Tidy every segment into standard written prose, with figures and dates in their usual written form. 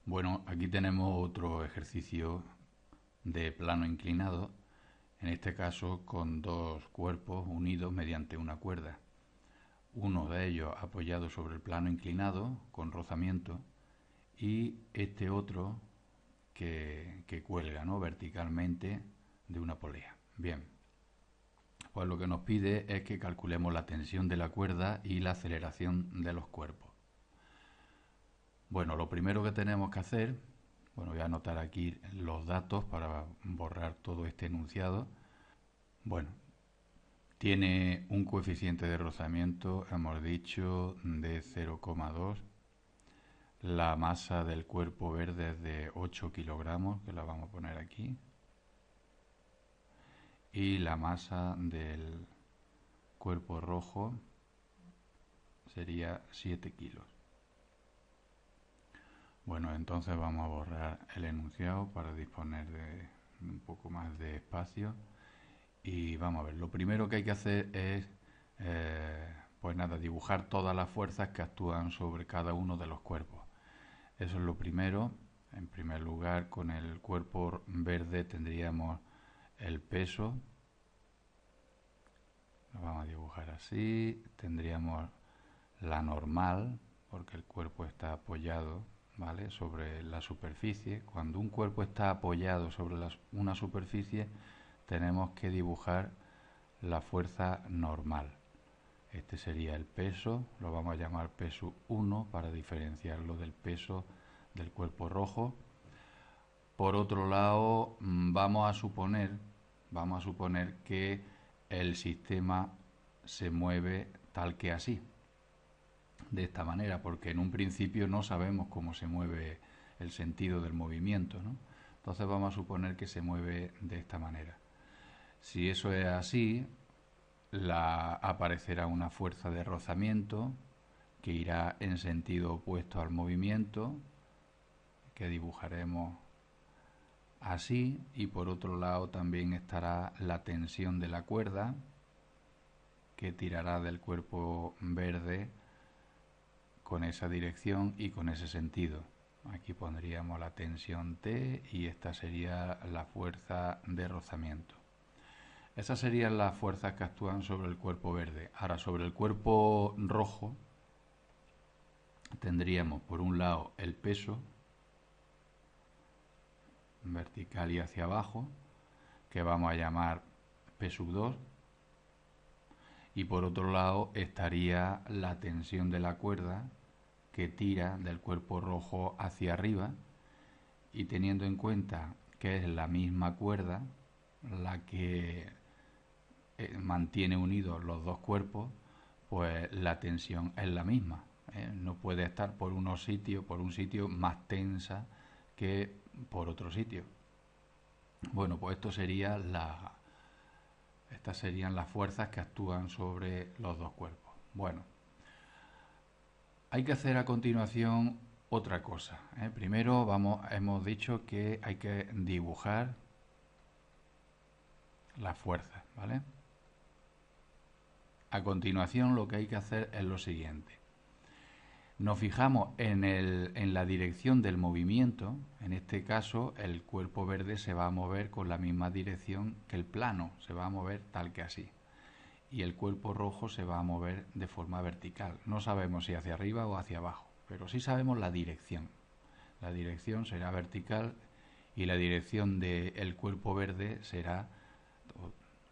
Bueno, aquí tenemos otro ejercicio de plano inclinado, en este caso con dos cuerpos unidos mediante una cuerda. Uno de ellos apoyado sobre el plano inclinado con rozamiento y este otro que cuelga, ¿no?, verticalmente de una polea. Bien, pues lo que nos pide es que calculemos la tensión de la cuerda y la aceleración de los cuerpos. Bueno, lo primero que tenemos que hacer, bueno, voy a anotar aquí los datos para borrar todo este enunciado. Bueno, tiene un coeficiente de rozamiento, hemos dicho, de 0,2. La masa del cuerpo verde es de 8 kilogramos, que la vamos a poner aquí. Y la masa del cuerpo rojo sería 7 kilos. Bueno, entonces vamos a borrar el enunciado para disponer de un poco más de espacio. Y vamos a ver, lo primero que hay que hacer es, pues nada, dibujar todas las fuerzas que actúan sobre cada uno de los cuerpos. Eso es lo primero. En primer lugar, con el cuerpo verde tendríamos el peso. Lo vamos a dibujar así. Tendríamos la normal, porque el cuerpo está apoyado, ¿vale?, sobre la superficie. Cuando un cuerpo está apoyado sobre una superficie, tenemos que dibujar la fuerza normal. Este sería el peso, lo vamos a llamar peso 1 para diferenciarlo del peso del cuerpo rojo. Por otro lado, vamos a suponer que el sistema se mueve tal que así, de esta manera, porque en un principio no sabemos cómo se mueve el sentido del movimiento, ¿no? Entonces vamos a suponer que se mueve de esta manera. Si eso es así, aparecerá una fuerza de rozamiento que irá en sentido opuesto al movimiento, que dibujaremos así, y por otro lado también estará la tensión de la cuerda, que tirará del cuerpo verde con esa dirección y con ese sentido. Aquí pondríamos la tensión T y esta sería la fuerza de rozamiento. Esas serían las fuerzas que actúan sobre el cuerpo verde. Ahora, sobre el cuerpo rojo tendríamos por un lado el peso vertical y hacia abajo, que vamos a llamar P2, y por otro lado estaría la tensión de la cuerda que tira del cuerpo rojo hacia arriba, y teniendo en cuenta que es la misma cuerda la que mantiene unidos los dos cuerpos, pues la tensión es la misma. No puede estar por un sitio más tensa que por otro sitio. Bueno, pues estas serían las fuerzas que actúan sobre los dos cuerpos. Bueno, hay que hacer a continuación otra cosa. Primero hemos dicho que hay que dibujar las fuerzas, ¿vale? A continuación lo que hay que hacer es lo siguiente. Nos fijamos en la dirección del movimiento. En este caso, el cuerpo verde se va a mover con la misma dirección que el plano, se va a mover tal que así. Y el cuerpo rojo se va a mover de forma vertical. No sabemos si hacia arriba o hacia abajo, pero sí sabemos la dirección. La dirección será vertical y la dirección del cuerpo verde será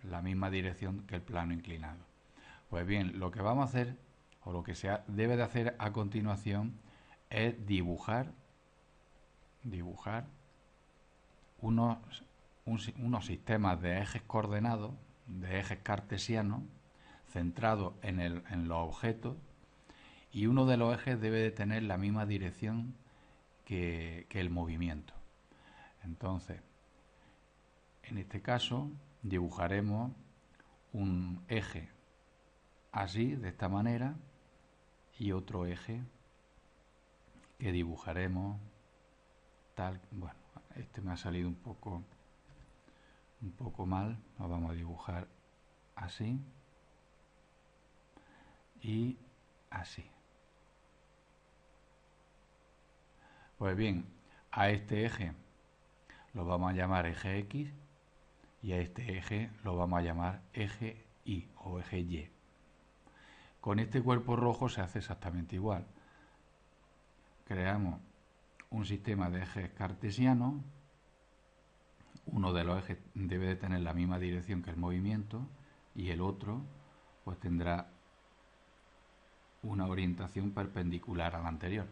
la misma dirección que el plano inclinado. Pues bien, lo que vamos a hacer, o lo que se debe de hacer a continuación, es dibujar unos, unos sistemas de ejes coordenados, de ejes cartesianos, centrados en los objetos, y uno de los ejes debe de tener la misma dirección que el movimiento. Entonces, en este caso, dibujaremos un eje así, de esta manera, y otro eje que dibujaremos tal. Bueno, este me ha salido un poco mal. Lo vamos a dibujar así y así. Pues bien, A este eje lo vamos a llamar eje X y a este eje lo vamos a llamar eje Y o eje Y. Con este cuerpo rojo se hace exactamente igual. Creamos un sistema de ejes cartesianos. Uno de los ejes debe de tener la misma dirección que el movimiento y el otro pues tendrá una orientación perpendicular a la anterior.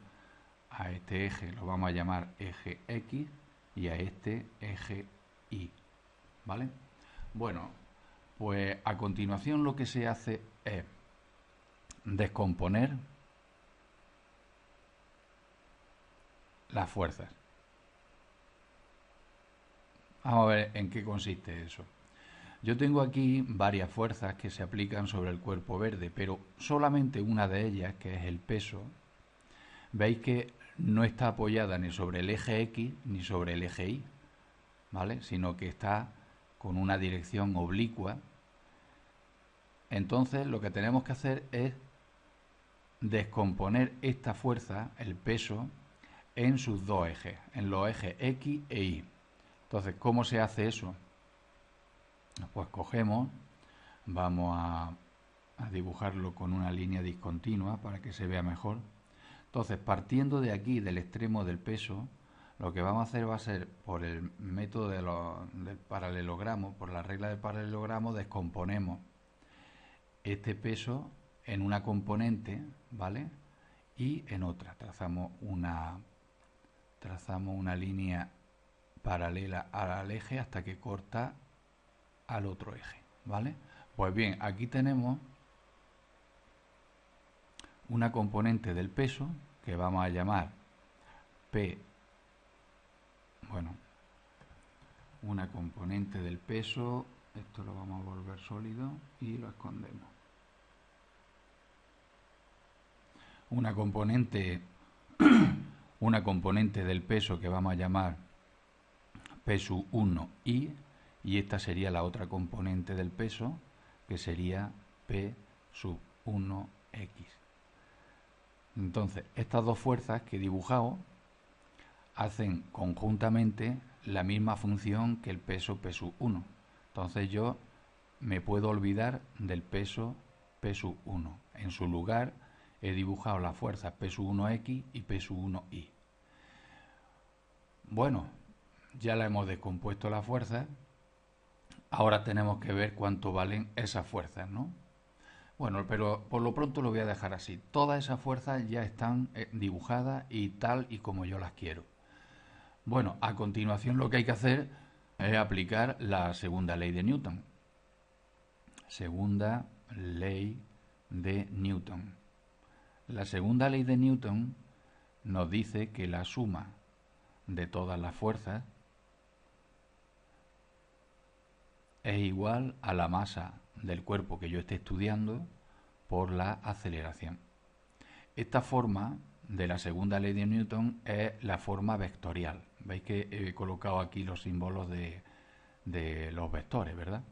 A este eje lo vamos a llamar eje X y a este eje Y, ¿vale? Bueno, pues a continuación lo que se hace es descomponer las fuerzas. Vamos a ver en qué consiste eso. Yo tengo aquí varias fuerzas que se aplican sobre el cuerpo verde, pero solamente una de ellas, que es el peso, veis que no está apoyada ni sobre el eje X ni sobre el eje Y, ¿vale? Sino que está con una dirección oblicua. Entonces lo que tenemos que hacer es descomponer esta fuerza, el peso, en sus dos ejes, en los ejes X e Y. Entonces, ¿cómo se hace eso? Pues cogemos, vamos a dibujarlo con una línea discontinua para que se vea mejor. Entonces, partiendo de aquí, del extremo del peso, lo que vamos a hacer va a ser, por el método del paralelogramo, por la regla del paralelogramo, descomponemos este peso en una componente, ¿vale? Y en otra. Trazamos una línea paralela al eje hasta que corta al otro eje, ¿vale? Pues bien, aquí tenemos una componente del peso que vamos a llamar P, bueno, una componente del peso, esto lo vamos a volver sólido y lo escondemos. Una componente del peso que vamos a llamar P sub 1i y esta sería la otra componente del peso que sería P sub 1x. Entonces, estas dos fuerzas que he dibujado hacen conjuntamente la misma función que el peso P sub 1. Entonces yo me puedo olvidar del peso P sub 1. En su lugar he dibujado las fuerzas P sub 1x y P sub 1y. Bueno, ya la hemos descompuesto las fuerzas. Ahora tenemos que ver cuánto valen esas fuerzas, ¿no? Bueno, pero por lo pronto lo voy a dejar así. Todas esas fuerzas ya están dibujadas y tal y como yo las quiero. Bueno, a continuación lo que hay que hacer es aplicar la segunda ley de Newton. Segunda ley de Newton. La segunda ley de Newton nos dice que la suma de todas las fuerzas es igual a la masa del cuerpo que yo esté estudiando por la aceleración. Esta forma de la segunda ley de Newton es la forma vectorial. Veis que he colocado aquí los símbolos de los vectores, ¿verdad?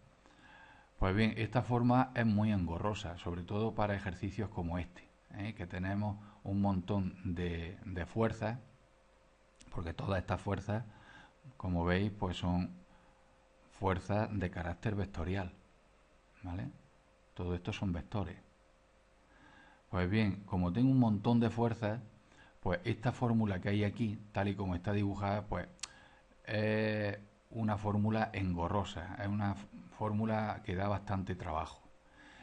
Pues bien, esta forma es muy engorrosa, sobre todo para ejercicios como este, que tenemos un montón de fuerzas, porque todas estas fuerzas, como veis, pues son fuerzas de carácter vectorial, ¿vale? Todo esto son vectores. Pues bien, como tengo un montón de fuerzas, pues esta fórmula que hay aquí, tal y como está dibujada, pues es una fórmula engorrosa, es una fórmula que da bastante trabajo.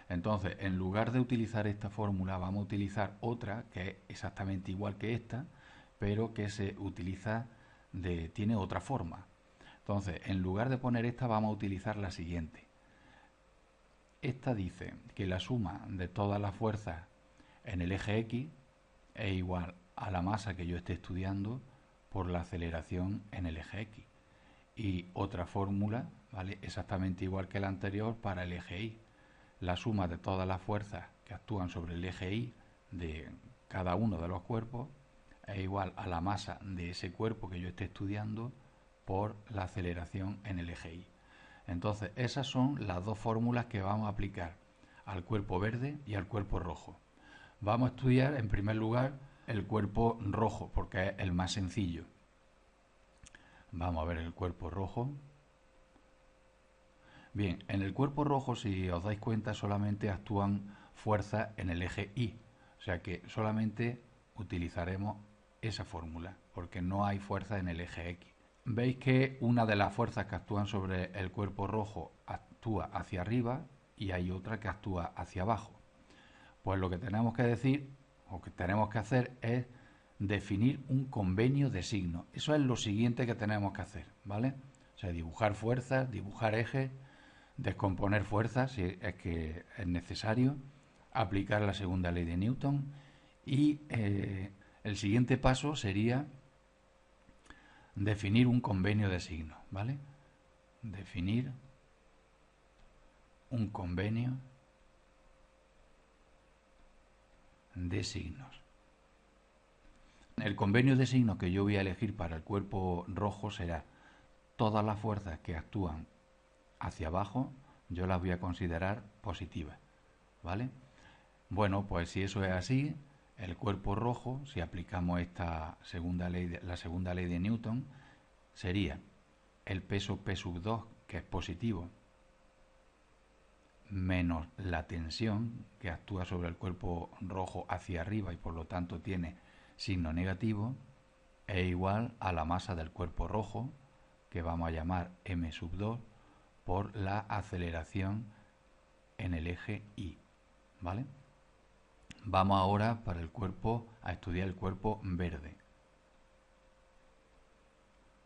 Entonces, en lugar de utilizar esta fórmula, vamos a utilizar otra que es exactamente igual que esta, pero que se utiliza tiene otra forma. Entonces, en lugar de poner esta, vamos a utilizar la siguiente. Esta dice que la suma de todas las fuerzas en el eje X es igual a la masa que yo esté estudiando por la aceleración en el eje X. Y otra fórmula, ¿vale?, exactamente igual que la anterior para el eje Y. La suma de todas las fuerzas que actúan sobre el eje Y de cada uno de los cuerpos es igual a la masa de ese cuerpo que yo esté estudiando por la aceleración en el eje Y. Entonces, esas son las dos fórmulas que vamos a aplicar al cuerpo verde y al cuerpo rojo. Vamos a estudiar, en primer lugar, el cuerpo rojo, porque es el más sencillo. Vamos a ver el cuerpo rojo. Bien, en el cuerpo rojo, si os dais cuenta, solamente actúan fuerzas en el eje Y. O sea que solamente utilizaremos esa fórmula, porque no hay fuerza en el eje X. Veis que una de las fuerzas que actúan sobre el cuerpo rojo actúa hacia arriba y hay otra que actúa hacia abajo. Pues lo que tenemos que decir, o que tenemos que hacer, es definir un convenio de signos. Eso es lo siguiente que tenemos que hacer, ¿vale? O sea, dibujar fuerzas, dibujar ejes, descomponer fuerzas si es que es necesario, aplicar la segunda ley de Newton y el siguiente paso sería definir un convenio de signos, ¿vale? Definir un convenio de signos. El convenio de signos que yo voy a elegir para el cuerpo rojo será todas las fuerzas que actúan hacia abajo, yo las voy a considerar positivas, ¿vale? Bueno, pues si eso es así, el cuerpo rojo, si aplicamos esta la segunda ley de Newton, sería el peso P sub 2, que es positivo, menos la tensión que actúa sobre el cuerpo rojo hacia arriba y por lo tanto tiene signo negativo, es igual a la masa del cuerpo rojo, que vamos a llamar m sub 2, por la aceleración en el eje Y, ¿vale? Vamos ahora para el cuerpo a estudiar el cuerpo verde.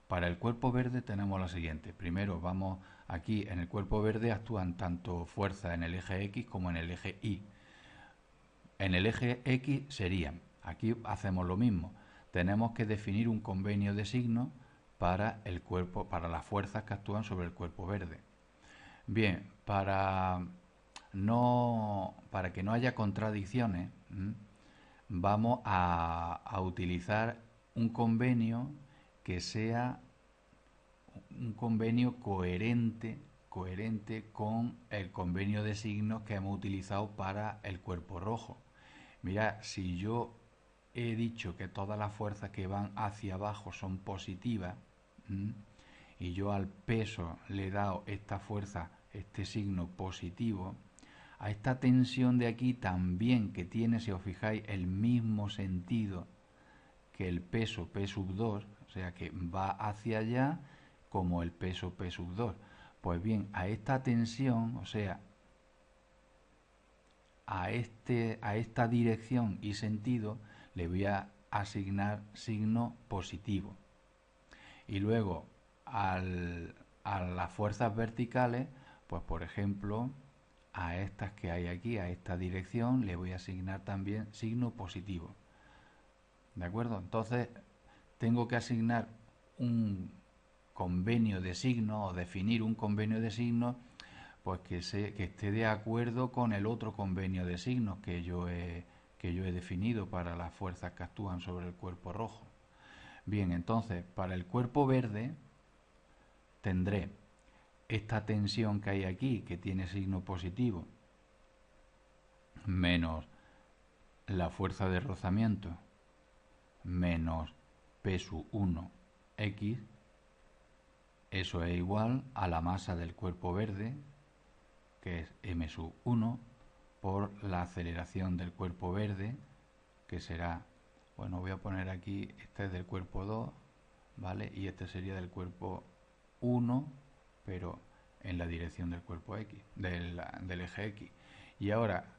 Para el cuerpo verde tenemos lo siguiente. Primero vamos aquí en el cuerpo verde actúan tanto fuerzas en el eje X como en el eje Y. En el eje X serían, aquí hacemos lo mismo, tenemos que definir un convenio de signos para el cuerpo, para las fuerzas que actúan sobre el cuerpo verde. Bien, para que no haya contradicciones, vamos a utilizar un convenio que sea un convenio coherente con el convenio de signos que hemos utilizado para el cuerpo rojo. Mira, si yo he dicho que todas las fuerzas que van hacia abajo son positivas, y yo al peso le he dado esta fuerza, este signo positivo, a esta tensión de aquí también, que tiene, si os fijáis, el mismo sentido que el peso P sub 2, o sea que va hacia allá como el peso P sub 2. Pues bien, a esta tensión, o sea, a esta dirección y sentido, le voy a asignar signo positivo. Y luego, a las fuerzas verticales, pues por ejemplo, a estas que hay aquí, a esta dirección, le voy a asignar también signo positivo. ¿De acuerdo? Entonces, tengo que asignar un convenio de signos o definir un convenio de signos pues que esté de acuerdo con el otro convenio de signos que yo he definido para las fuerzas que actúan sobre el cuerpo rojo. Bien, entonces, para el cuerpo verde tendré esta tensión que hay aquí, que tiene signo positivo, menos la fuerza de rozamiento, menos P sub 1 X, eso es igual a la masa del cuerpo verde, que es m sub 1, por la aceleración del cuerpo verde, que será, bueno, voy a poner aquí, este es del cuerpo 2, ¿vale? Y este sería del cuerpo 1, pero en la dirección del cuerpo X, del eje X. Y ahora,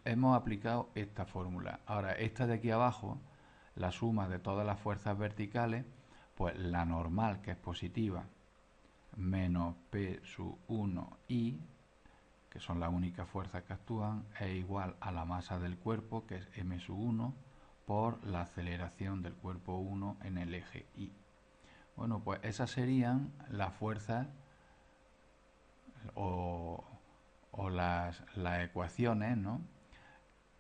hemos aplicado esta fórmula. Ahora, esta de aquí abajo, la suma de todas las fuerzas verticales, pues la normal, que es positiva, menos P sub 1I, que son las únicas fuerzas que actúan, es igual a la masa del cuerpo, que es m sub 1, por la aceleración del cuerpo 1 en el eje Y. Bueno, pues esas serían las fuerzas o las ecuaciones, ¿no?,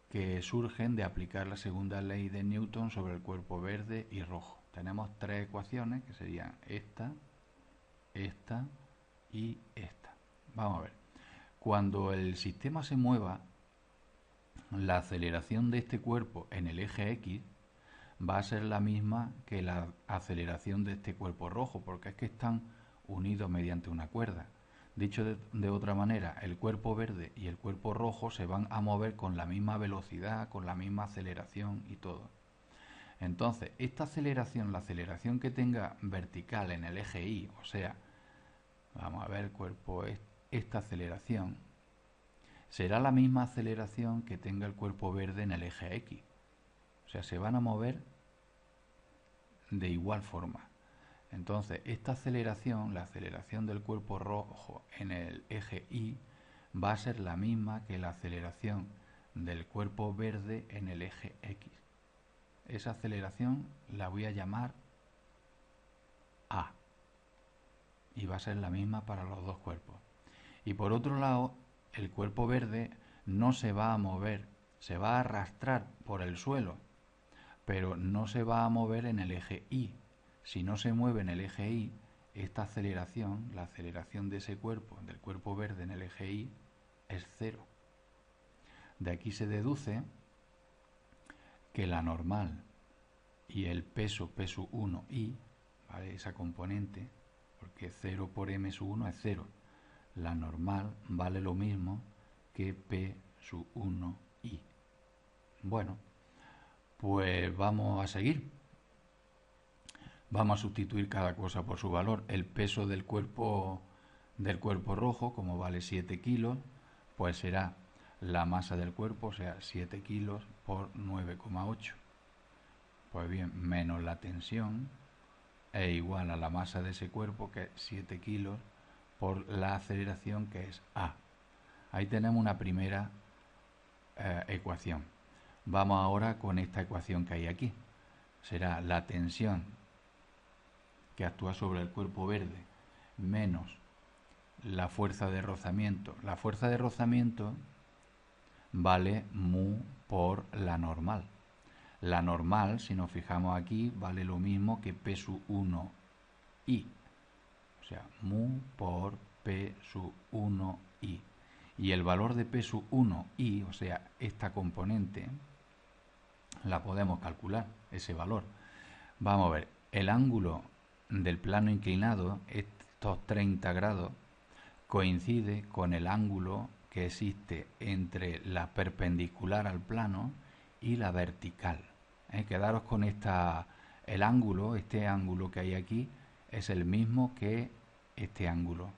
que surgen de aplicar la segunda ley de Newton sobre el cuerpo verde y rojo. Tenemos tres ecuaciones que serían esta y esta. Vamos a ver. Cuando el sistema se mueva, la aceleración de este cuerpo en el eje X va a ser la misma que la aceleración de este cuerpo rojo, porque es que están unidos mediante una cuerda. Dicho de otra manera, el cuerpo verde y el cuerpo rojo se van a mover con la misma velocidad, con la misma aceleración y todo. Entonces, esta aceleración, la aceleración que tenga vertical en el eje Y, o sea, vamos a ver el cuerpo, esta aceleración, será la misma aceleración que tenga el cuerpo verde en el eje X. O sea, se van a mover de igual forma. Entonces, esta aceleración, la aceleración del cuerpo rojo en el eje Y, va a ser la misma que la aceleración del cuerpo verde en el eje X. Esa aceleración la voy a llamar A y va a ser la misma para los dos cuerpos. Y por otro lado, el cuerpo verde no se va a mover, se va a arrastrar por el suelo, pero no se va a mover en el eje Y. Si no se mueve en el eje Y, esta aceleración, la aceleración de ese cuerpo, del cuerpo verde en el eje Y, es cero. De aquí se deduce que la normal y el peso P1I, ¿vale? Esa componente, porque 0 por M1 es 0. La normal vale lo mismo que P1I. Bueno, pues vamos a seguir. Vamos a sustituir cada cosa por su valor. El peso del cuerpo rojo, como vale 7 kilos, pues será la masa del cuerpo, o sea, 7 kilos por 9,8. Pues bien, menos la tensión es igual a la masa de ese cuerpo, que es 7 kilos, por la aceleración, que es A. Ahí tenemos una primera ecuación. Vamos ahora con esta ecuación que hay aquí. Será la tensión que actúa sobre el cuerpo verde menos la fuerza de rozamiento. La fuerza de rozamiento vale mu por la normal. La normal, si nos fijamos aquí, vale lo mismo que P sub 1I. O sea, mu por P sub 1I. Y el valor de P sub 1I, o sea, esta componente, la podemos calcular, ese valor. Vamos a ver, el ángulo del plano inclinado, estos 30 grados, coincide con el ángulo que existe entre la perpendicular al plano y la vertical. Quedaros con el ángulo, este ángulo que hay aquí, es el mismo que este ángulo,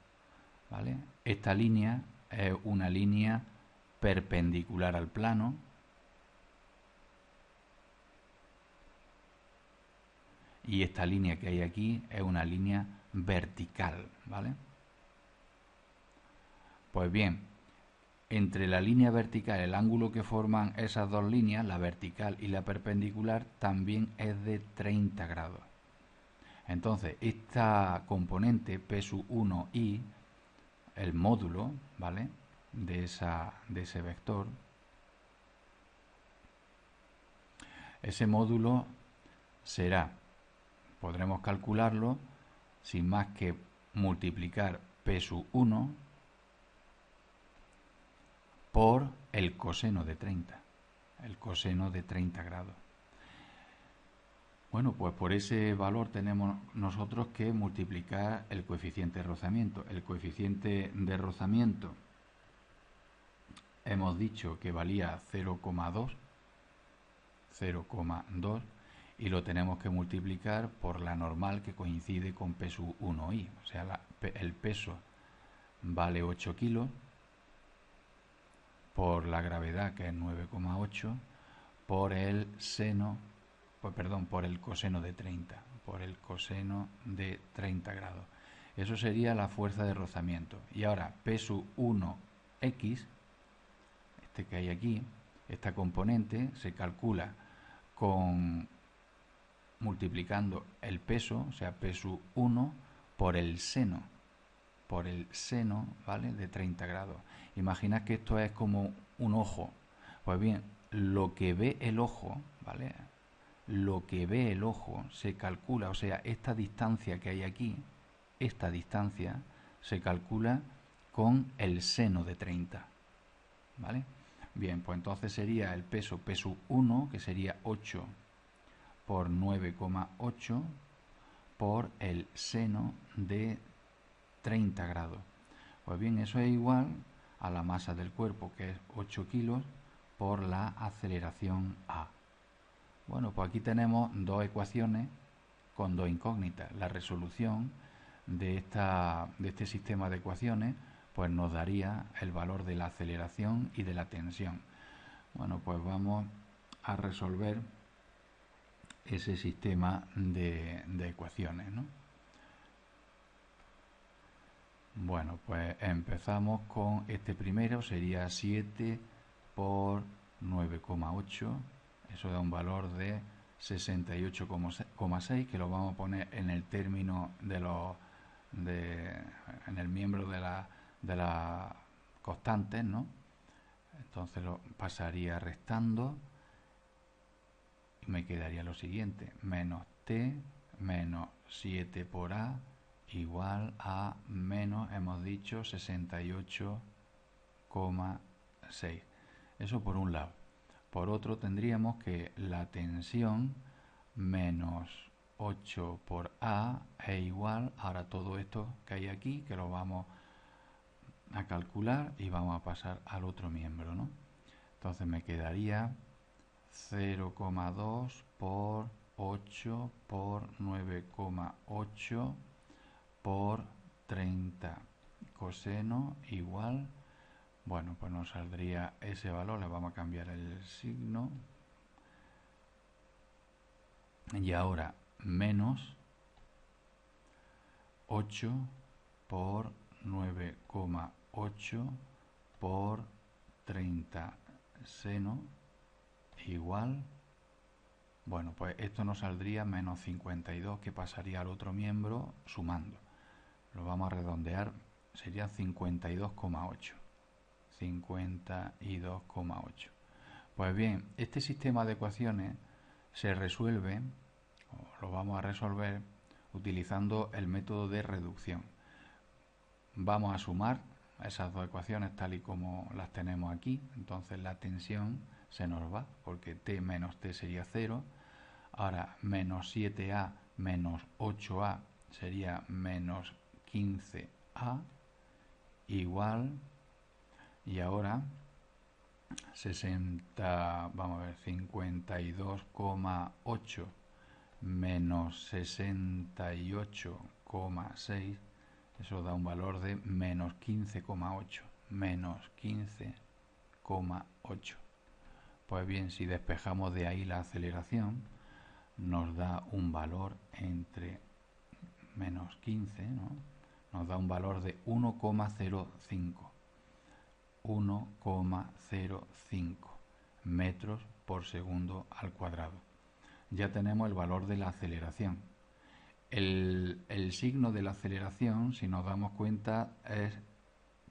¿vale? Esta línea es una línea perpendicular al plano, y esta línea que hay aquí es una línea vertical, ¿vale? Pues bien, entre la línea vertical, el ángulo que forman esas dos líneas, la vertical y la perpendicular, también es de 30 grados. Entonces, esta componente P sub 1I, el módulo, ¿vale?, de ese vector, ese módulo será, podremos calcularlo sin más que multiplicar P sub 1 por el coseno de 30, el coseno de 30 grados. Bueno, pues por ese valor tenemos nosotros que multiplicar el coeficiente de rozamiento. El coeficiente de rozamiento hemos dicho que valía 0,2, y lo tenemos que multiplicar por la normal, que coincide con P sub 1I. O sea, el peso vale 8 kilos, por la gravedad, que es 9,8, por el coseno de 30, por el coseno de 30 grados. Eso sería la fuerza de rozamiento. Y ahora P sub 1x, este que hay aquí, esta componente se calcula multiplicando el peso, o sea, P sub 1 por el seno, ¿vale?, de 30 grados. Imaginad que esto es como un ojo. Pues bien, lo que ve el ojo, ¿vale?, lo que ve el ojo se calcula, o sea, esta distancia que hay aquí, esta distancia se calcula con el seno de 30, ¿vale? Bien, pues entonces sería el peso P sub 1, que sería 8 por 9,8 por el seno de 30 grados. Pues bien, eso es igual a la masa del cuerpo, que es 8 kilos, por la aceleración A. Bueno, pues aquí tenemos dos ecuaciones con dos incógnitas. La resolución de este sistema de ecuaciones pues nos daría el valor de la aceleración y de la tensión. Bueno, pues vamos a resolver ese sistema de ecuaciones, ¿no? Bueno, pues empezamos con este primero, sería 7 por 9,8, eso da un valor de 68,6, que lo vamos a poner en el término en el miembro de la constantes, ¿no? Entonces lo pasaría restando y me quedaría lo siguiente: menos t menos 7 por a igual a menos, hemos dicho, 68,6. Eso por un lado. Por otro tendríamos que la tensión menos 8 por a es igual, ahora todo esto que hay aquí, que lo vamos a calcular y vamos a pasar al otro miembro, ¿no? Entonces me quedaría 0,2 por 8 por 9,8 por 30 coseno igual, bueno, pues nos saldría ese valor, le vamos a cambiar el signo, y ahora menos 8 por 9,8 por 30 seno igual, bueno, pues esto nos saldría menos 52, que pasaría al otro miembro sumando. Lo vamos a redondear, sería 52,8. 52,8. Pues bien, este sistema de ecuaciones se resuelve, o lo vamos a resolver, utilizando el método de reducción. Vamos a sumar esas dos ecuaciones tal y como las tenemos aquí. Entonces la tensión se nos va, porque t menos t sería 0. Ahora menos 7a menos 8a sería menos 15a igual, y ahora 52,8 menos 68,6, eso da un valor de menos 15,8. Menos 15,8. Pues bien, si despejamos de ahí la aceleración, nos da un valor entre menos 15, ¿no? Nos da un valor de 1,05. 1,05 metros por segundo al cuadrado. Ya tenemos el valor de la aceleración. El signo de la aceleración, si nos damos cuenta,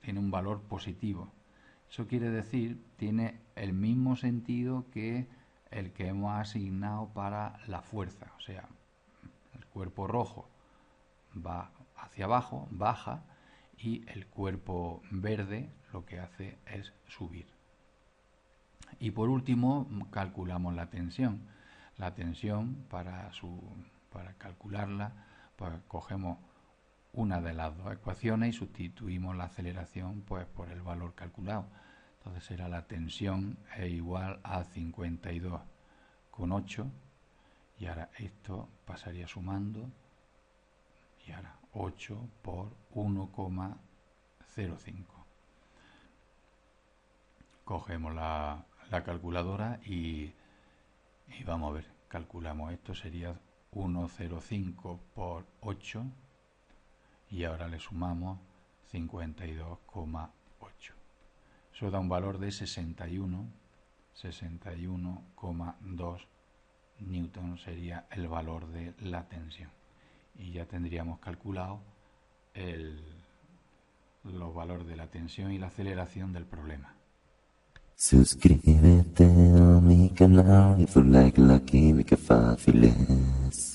tiene un valor positivo. Eso quiere decir, tiene el mismo sentido que el que hemos asignado para la fuerza. O sea, el cuerpo rojo va hacia abajo, baja, y el cuerpo verde lo que hace es subir. Y por último calculamos la tensión. La tensión, para calcularla, pues cogemos una de las dos ecuaciones y sustituimos la aceleración pues por el valor calculado. Entonces será la tensión es igual a 52,8, y ahora esto pasaría sumando, y ahora 8 por 1,05. Cogemos la calculadora y vamos a ver, calculamos esto, sería 1,05 por 8, y ahora le sumamos 52,8. Eso da un valor de 61,2 newton sería el valor de la tensión. Y ya tendríamos calculado los valores de la tensión y la aceleración del problema. Suscríbete a mi canal y like la química fácil es.